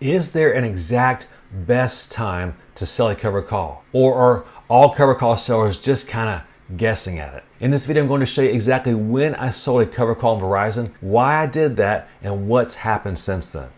Is there an exact best time to sell a covered call? Or are all covered call sellers just kind of guessing at it? In this video, I'm going to show you exactly when I sold a covered call on Verizon, why I did that, and what's happened since then.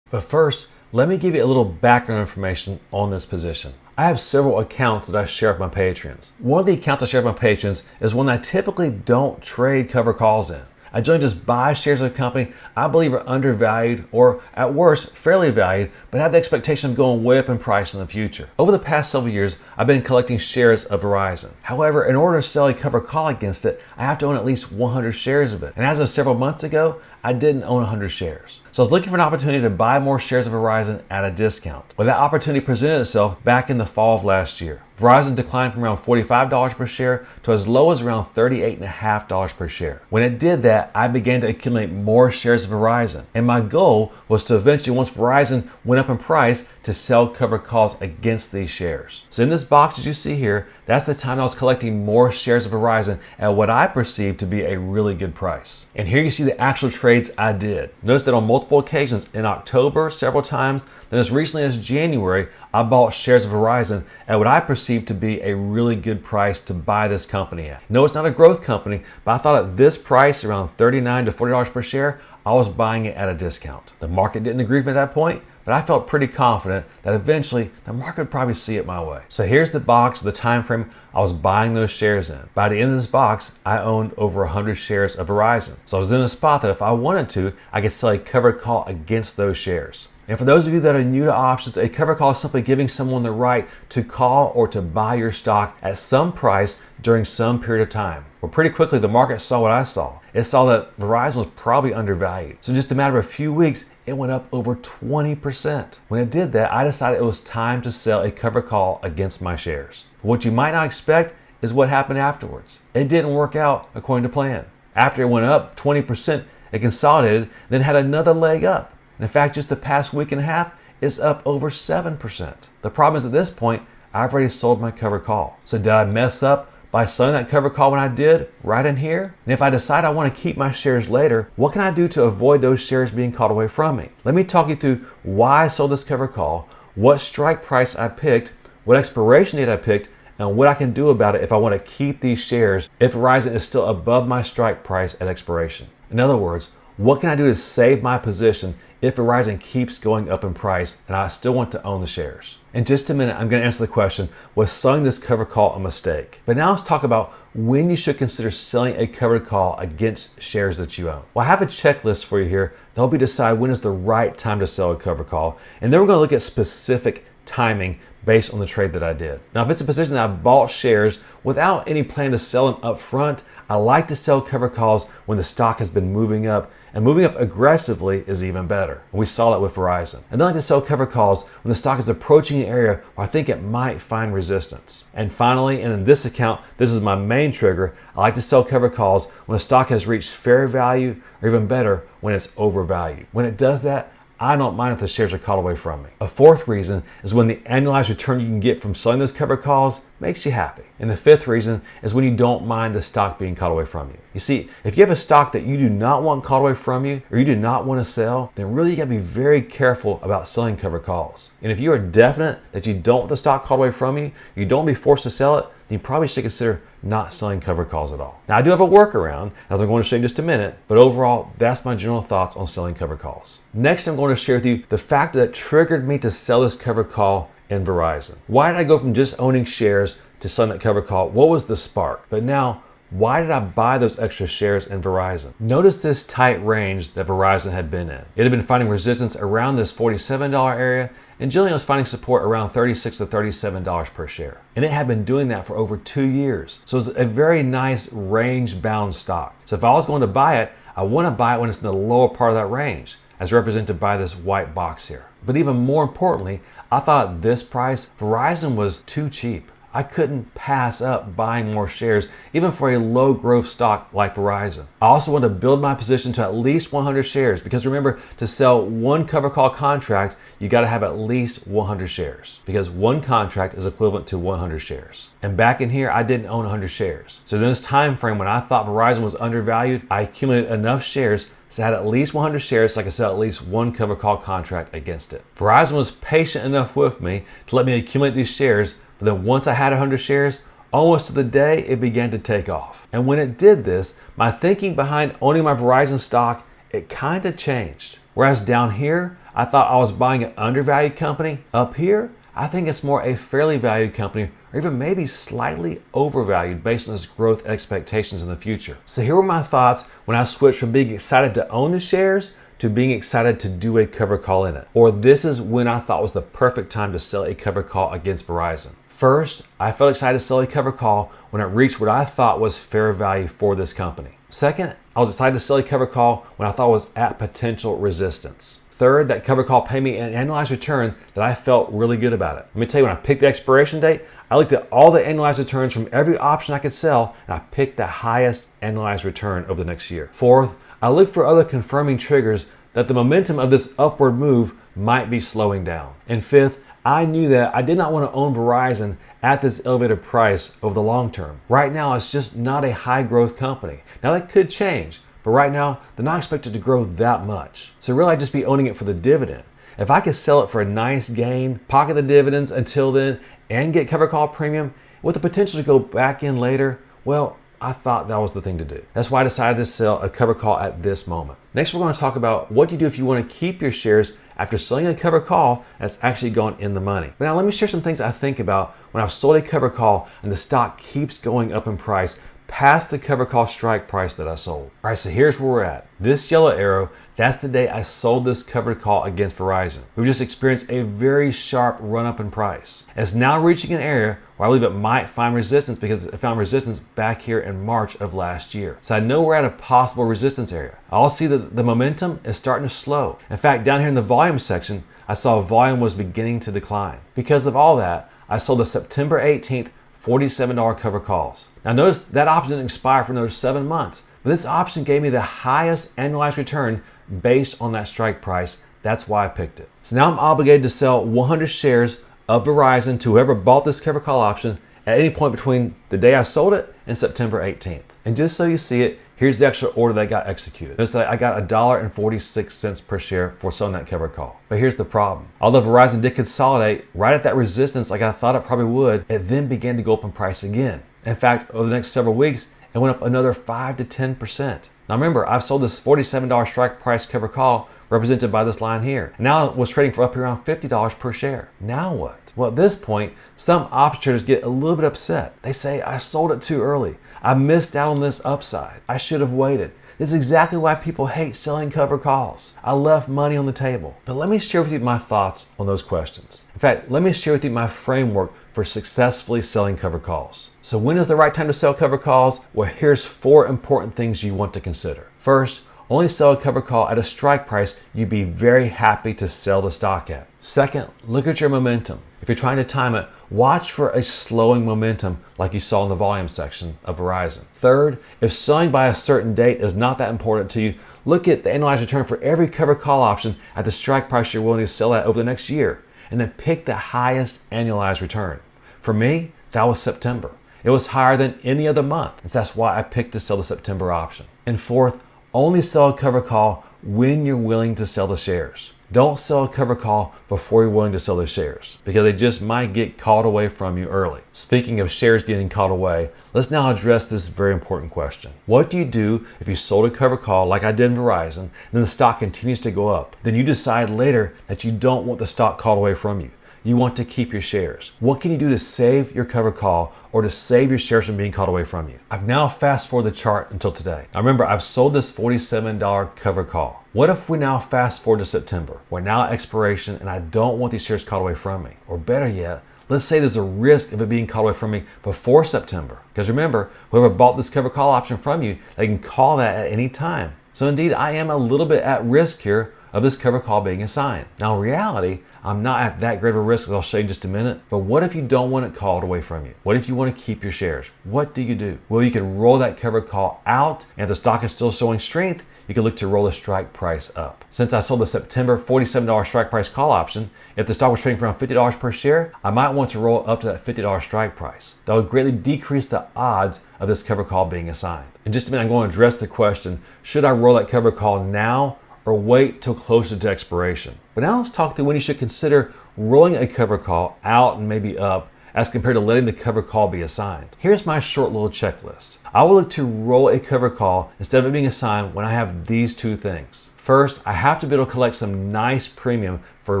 But first, let me give you a little background information on this position. I have several accounts that I share with my patrons. One of the accounts I share with my patrons is one that I typically don't trade covered calls in. I generally just buy shares of a company I believe are undervalued or at worst fairly valued, but have the expectation of going way up in price in the future. Over the past several years, I've been collecting shares of Verizon. However, in order to sell a covered call against it, I have to own at least 100 shares of it. And as of several months ago, I didn't own 100 shares. So I was looking for an opportunity to buy more shares of Verizon at a discount. Well, that opportunity presented itself back in the fall of last year. Verizon declined from around $45 per share to as low as around $38.50 per share. When it did that, I began to accumulate more shares of Verizon. And my goal was to eventually, once Verizon went up in price, to sell covered calls against these shares. So in this box, as you see here, that's the time I was collecting more shares of Verizon at what I perceived to be a really good price. And here you see the actual trades I did. Notice that on multiple occasions, in October several times, then as recently as January, I bought shares of Verizon at what I perceived to be a really good price to buy this company at. No, it's not a growth company, but I thought at this price, around $39 to $40 per share, I was buying it at a discount. The market didn't agree with me at that point, but I felt pretty confident that eventually the market would probably see it my way. So here's the box, the time frame I was buying those shares in. By the end of this box, I owned over 100 shares of Verizon. So I was in a spot that if I wanted to, I could sell a covered call against those shares. And for those of you that are new to options, a covered call is simply giving someone the right to call or to buy your stock at some price during some period of time. Well, pretty quickly, the market saw what I saw. It saw that Verizon was probably undervalued. So in just a matter of a few weeks, it went up over 20%. When it did that, I decided it was time to sell a covered call against my shares. What you might not expect is what happened afterwards. It didn't work out according to plan. After it went up 20%, it consolidated, then had another leg up. And in fact, just the past week and a half, it's up over 7%. The problem is at this point, I've already sold my covered call. So did I mess up by selling that covered call when I did right in here? And if I decide I want to keep my shares later, what can I do to avoid those shares being called away from me? Let me talk you through why I sold this covered call, what strike price I picked, what expiration date I picked, and what I can do about it if I want to keep these shares if Verizon is still above my strike price at expiration. In other words, what can I do to save my position if Verizon keeps going up in price and I still want to own the shares? In just a minute, I'm going to answer the question, was selling this covered call a mistake? But now let's talk about when you should consider selling a covered call against shares that you own. Well, I have a checklist for you here to help you decide when is the right time to sell a covered call. And then we're going to look at specific timing based on the trade that I did. Now, if it's a position that I bought shares without any plan to sell them up front, I like to sell covered calls when the stock has been moving up, and moving up aggressively is even better. And we saw that with Verizon. And then I like to sell covered calls when the stock is approaching an area where I think it might find resistance. And finally, and in this account, this is my main trigger, I like to sell covered calls when the stock has reached fair value, or even better, when it's overvalued. When it does that, I don't mind if the shares are called away from me. A fourth reason is when the annualized return you can get from selling those covered calls makes you happy. And the fifth reason is when you don't mind the stock being called away from you. You see, if you have a stock that you do not want called away from you, or you do not want to sell, then really you gotta be very careful about selling covered calls. And if you are definite that you don't want the stock called away from you, you don't want to be forced to sell it, then you probably should consider not selling covered calls at all. Now, I do have a workaround, as I'm going to show you in just a minute, but overall, that's my general thoughts on selling covered calls. Next, I'm going to share with you the factor that triggered me to sell this covered call in Verizon. Why did I go from just owning shares to selling that covered call? What was the spark? But now, why did I buy those extra shares in Verizon? Notice this tight range that Verizon had been in. It had been finding resistance around this $47 area, and generally was finding support around $36 to $37 per share. And it had been doing that for over 2 years. So it's a very nice range-bound stock. So if I was going to buy it, I want to buy it when it's in the lower part of that range, as represented by this white box here. But even more importantly, I thought at this price, Verizon was too cheap. I couldn't pass up buying more shares, even for a low growth stock like Verizon. I also want to build my position to at least 100 shares because remember, to sell one cover call contract, you got to have at least 100 shares because one contract is equivalent to 100 shares. And back in here, I didn't own 100 shares. So in this time frame when I thought Verizon was undervalued, I accumulated enough shares So I had at least 100 shares so I could sell at least one covered call contract against it. Verizon was patient enough with me to let me accumulate these shares, but then once I had 100 shares, almost to the day, it began to take off. And when it did this, my thinking behind owning my Verizon stock, it kind of changed. Whereas down here, I thought I was buying an undervalued company. Up here, I think it's more a fairly valued company, or even maybe slightly overvalued based on its growth expectations in the future. So here were my thoughts when I switched from being excited to own the shares to being excited to do a cover call in it. Or this is when I thought was the perfect time to sell a cover call against Verizon. First, I felt excited to sell a cover call when it reached what I thought was fair value for this company. Second, I was excited to sell a cover call when I thought it was at potential resistance. Third, that cover call paid me an annualized return that I felt really good about it. Let me tell you, when I picked the expiration date, I looked at all the annualized returns from every option I could sell, and I picked the highest annualized return over the next year. Fourth, I looked for other confirming triggers that the momentum of this upward move might be slowing down. And fifth, I knew that I did not want to own Verizon at this elevated price over the long term. Right now, it's just not a high growth company. Now that could change, but right now, they're not expected to grow that much. So really, I'd just be owning it for the dividend. If I could sell it for a nice gain, pocket the dividends until then, and get cover call premium with the potential to go back in later, well, I thought that was the thing to do. That's why I decided to sell a cover call at this moment. Next, we're going to talk about what you do if you want to keep your shares after selling a cover call that's actually gone in the money. But now let me share some things I think about when I've sold a cover call and the stock keeps going up in price past the cover call strike price that I sold. All right, so here's where we're at. This yellow arrow, that's the day I sold this covered call against Verizon. We've just experienced a very sharp run up in price. It's now reaching an area where I believe it might find resistance because it found resistance back here in March of last year. So I know we're at a possible resistance area. I also see that the momentum is starting to slow. In fact, down here in the volume section, I saw volume was beginning to decline. Because of all that, I sold the September 18th $47 cover calls. Now notice that option didn't expire for another 7 months, but this option gave me the highest annualized return based on that strike price. That's why I picked it. So now I'm obligated to sell 100 shares of Verizon to whoever bought this cover call option at any point between the day I sold it and September 18th. And just so you see it, here's the actual order that got executed. Notice that I got $1.46 per share for selling that cover call. But here's the problem. Although Verizon did consolidate right at that resistance like I thought it probably would, it then began to go up in price again. In fact, over the next several weeks, it went up another 5 to 10%. Now remember, I've sold this $47 strike price cover call represented by this line here. Now it was trading for up here around $50 per share. Now what? Well, at this point, some option traders get a little bit upset. They say, I sold it too early. I missed out on this upside. I should have waited. This is exactly why people hate selling cover calls. I left money on the table. But let me share with you my thoughts on those questions. In fact, let me share with you my framework for successfully selling cover calls. So when is the right time to sell cover calls? Well, here's 4 important things you want to consider. First, only sell a cover call at a strike price you'd be very happy to sell the stock at. Second, look at your momentum. If you're trying to time it, watch for a slowing momentum like you saw in the volume section of Verizon. Third, if selling by a certain date is not that important to you, look at the annualized return for every cover call option at the strike price you're willing to sell at over the next year, and then pick the highest annualized return. For me, that was September. It was higher than any other month, and so that's why I picked to sell the September option. And fourth, only sell a cover call when you're willing to sell the shares. Don't sell a cover call before you're willing to sell the shares because they just might get called away from you early. Speaking of shares getting called away, let's now address this very important question. What do you do if you sold a cover call like I did in Verizon and then the stock continues to go up? Then you decide later that you don't want the stock called away from you. You want to keep your shares. What can you do to save your cover call or to save your shares from being called away from you? I've now fast forwarded the chart until today. Now remember, I've sold this $47 cover call. What if we now fast forward to September? We're now at expiration and I don't want these shares called away from me. Or better yet, let's say there's a risk of it being called away from me before September. Because remember, whoever bought this cover call option from you, they can call that at any time. So indeed, I am a little bit at risk here of this cover call being assigned. Now in reality, I'm not at that great of a risk, as I'll show you in just a minute, but what if you don't want it called away from you? What if you want to keep your shares? What do you do? Well, you can roll that cover call out, and if the stock is still showing strength, you can look to roll the strike price up. Since I sold the September $47 strike price call option, if the stock was trading for around $50 per share, I might want to roll up to that $50 strike price. That would greatly decrease the odds of this cover call being assigned. In just a minute, I'm going to address the question, should I roll that cover call now or wait till closer to expiration? But now let's talk through when you should consider rolling a cover call out and maybe up as compared to letting the cover call be assigned. Here's my short little checklist. I will look to roll a cover call instead of it being assigned when I have these two things. First, I have to be able to collect some nice premium for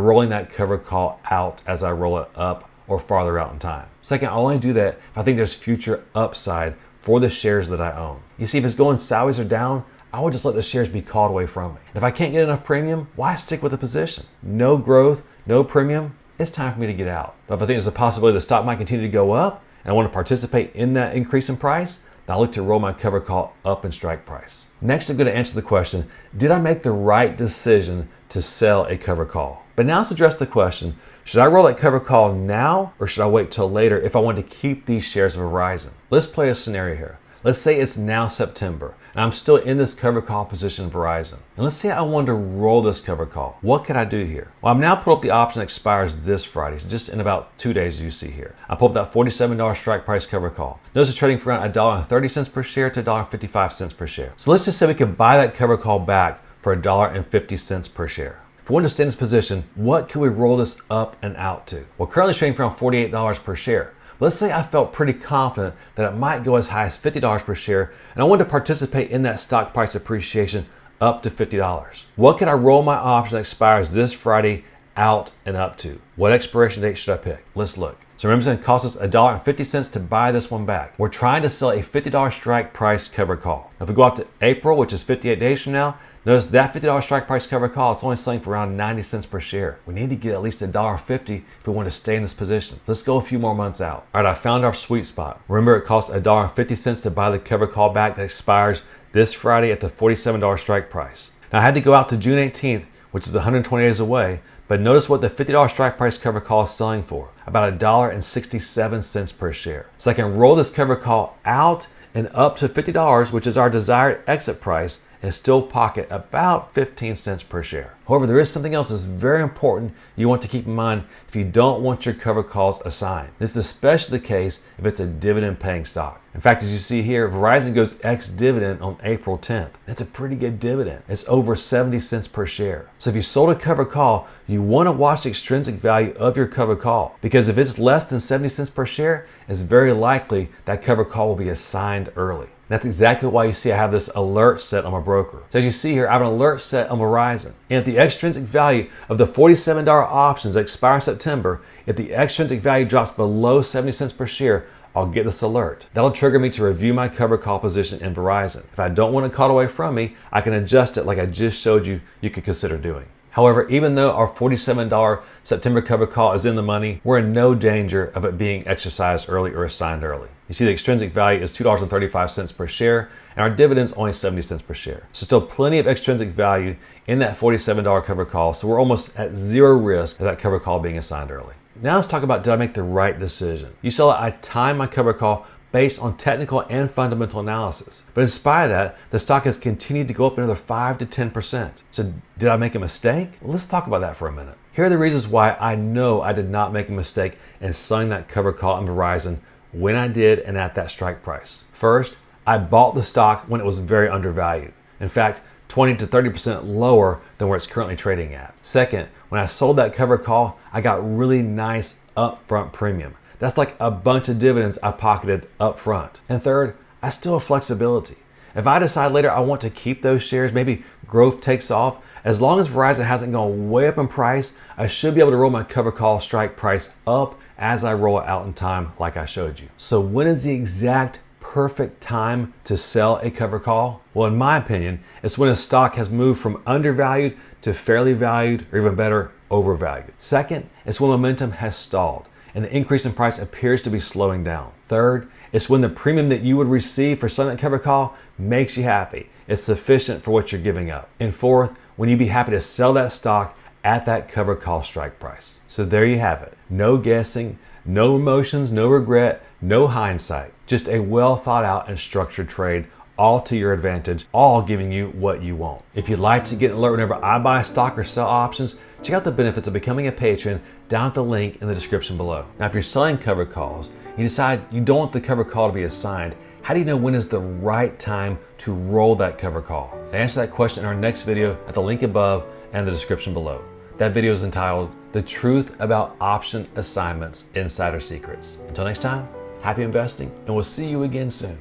rolling that cover call out as I roll it up or farther out in time. Second, I'll only do that if I think there's future upside for the shares that I own. You see, if it's going sideways or down, I would just let the shares be called away from me. And if I can't get enough premium, why stick with the position? No growth, no premium, it's time for me to get out. But if I think there's a possibility the stock might continue to go up and I want to participate in that increase in price, then I'll look to roll my cover call up in strike price. Next, I'm going to answer the question, did I make the right decision to sell a cover call? But now let's address the question, should I roll that cover call now or should I wait till later if I want to keep these shares of Verizon? Let's play a scenario here. Let's say it's now September and I'm still in this cover call position in Verizon. And let's say I want to roll this cover call. What could I do here? Well, I'm now put up the option that expires this Friday, so just in about 2 days, you see here. I pull up that $47 strike price cover call. Notice it's trading for around $1.30 per share to $1.55 per share. So let's just say we could buy that cover call back for $1.50 per share. If we want to stay in this position, what could we roll this up and out to? Well, currently it's trading for around $48 per share. Let's say I felt pretty confident that it might go as high as $50 per share and I wanted to participate in that stock price appreciation up to $50. What could I roll my option that expires this Friday out and up to? What expiration date should I pick? Let's look. So remember, it's going to cost us $1.50 to buy this one back. We're trying to sell a $50 strike price cover call. Now, if we go out to April, which is 58 days from now, notice that $50 strike price cover call, it's only selling for around 90 cents per share. We need to get at least $1.50 if we want to stay in this position. Let's go a few more months out. All right, I found our sweet spot. Remember, it costs $1.50 to buy the cover call back that expires this Friday at the $47 strike price. Now, I had to go out to June 18th, which is 120 days away, but notice what the $50 strike price cover call is selling for, about $1.67 per share. So I can roll this cover call out and up to $50, which is our desired exit price, and still pocket about 15 cents per share. However, there is something else that's very important you want to keep in mind if you don't want your cover calls assigned. This is especially the case if it's a dividend paying stock. In fact, as you see here, Verizon goes ex-dividend on April 10th. That's a pretty good dividend. It's over 70 cents per share. So if you sold a cover call, you want to watch the extrinsic value of your cover call, because if it's less than 70 cents per share, it's very likely that cover call will be assigned early. That's exactly why you see I have this alert set on my broker. So as you see here, I have an alert set on Verizon. And if the extrinsic value of the $47 options that expire in September, if the extrinsic value drops below 70 cents per share, I'll get this alert. That'll trigger me to review my cover call position in Verizon. If I don't want it called away from me, I can adjust it like I just showed you could consider doing. However, even though our $47 September cover call is in the money, we're in no danger of it being exercised early or assigned early. You see the extrinsic value is $2.35 per share, and our dividend's only 70 cents per share. So still plenty of extrinsic value in that $47 cover call, so we're almost at zero risk of that cover call being assigned early. Now let's talk about, did I make the right decision? You saw that I timed my cover call based on technical and fundamental analysis. But in spite of that, the stock has continued to go up another 5 to 10%. So did I make a mistake? Well, let's talk about that for a minute. Here are the reasons why I know I did not make a mistake in selling that cover call in Verizon when I did and at that strike price. First, I bought the stock when it was very undervalued. In fact, 20 to 30% lower than where it's currently trading at. Second, when I sold that cover call, I got really nice upfront premium. That's like a bunch of dividends I pocketed up front. And third, I still have flexibility. If I decide later I want to keep those shares, maybe growth takes off, as long as Verizon hasn't gone way up in price, I should be able to roll my cover call strike price up as I roll it out in time like I showed you. So when is the exact perfect time to sell a cover call? Well, in my opinion, it's when a stock has moved from undervalued to fairly valued, or even better, overvalued. Second, it's when momentum has stalled and the increase in price appears to be slowing down. Third, it's when the premium that you would receive for selling that cover call makes you happy. It's sufficient for what you're giving up. And fourth, when you'd be happy to sell that stock at that cover call strike price. So there you have it. No guessing, no emotions, no regret, no hindsight. Just a well thought out and structured trade, all to your advantage, all giving you what you want. If you'd like to get an alert whenever I buy stock or sell options, check out the benefits of becoming a patron down at the link in the description below. Now, if you're selling covered calls, you decide you don't want the covered call to be assigned, how do you know when is the right time to roll that covered call? I answer that question in our next video at the link above and the description below. That video is entitled The Truth About Option Assignments Insider Secrets. Until next time, happy investing, and we'll see you again soon.